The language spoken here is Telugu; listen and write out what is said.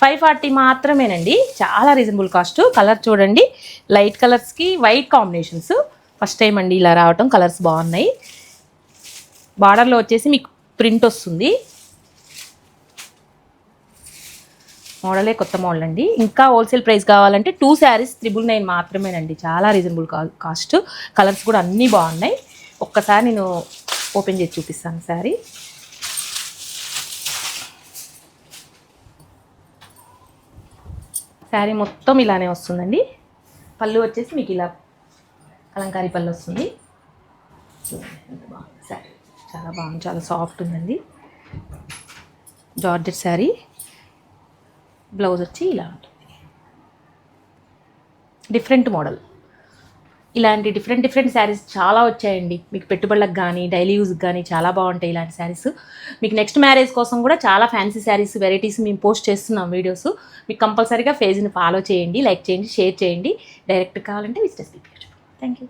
540 మాత్రమేనండి, చాలా రీజనబుల్ కాస్ట్. కలర్ చూడండి, లైట్ కలర్స్కి వైట్ కాంబినేషన్స్. ఫస్ట్ టైం అండి ఇలా రావటం, కలర్స్ బాగున్నాయి. బార్డర్లో వచ్చేసి మీకు ప్రింట్ వస్తుంది. మోడలే కొత్త మోడల్ అండి. ఇంకా హోల్సేల్ ప్రైస్ కావాలంటే 2 శారీస్ 999 మాత్రమేనండి, చాలా రీజనబుల్ కాస్ట్. కలర్స్ కూడా అన్నీ బాగున్నాయి. ఒక్కసారి నేను ఓపెన్ చేసి చూపిస్తాను శారీ. శారీ మొత్తం ఇలానే వస్తుందండి. పళ్ళు వచ్చేసి మీకు ఇలా కలంకారీ పళ్ళు వస్తుంది. ఎంత బాగుంది శారీ, చాలా బాగుంది, చాలా సాఫ్ట్ ఉందండి. జార్జెట్ శారీ. బ్లౌజ్ వచ్చి ఇలా ఉంటుంది, డిఫరెంట్ మోడల్. ఇలాంటి డిఫరెంట్ శారీస్ చాలా వచ్చాయండి. మీకు పెట్టుబడులకు కానీ డైలీ యూజ్కి కానీ చాలా బాగుంటాయి ఇలాంటి శారీస్. మీకు నెక్స్ట్ మ్యారేజ్ కోసం కూడా చాలా ఫ్యాన్సీ శారీస్ వెరైటీస్ మేము పోస్ట్ చేస్తున్నాం వీడియోస్. మీకు కంపల్సరీగా పేజ్ని ఫాలో చేయండి, లైక్ చేయండి, షేర్ చేయండి. డైరెక్ట్ కావాలంటే విజిట్ చేయండి. Thank you.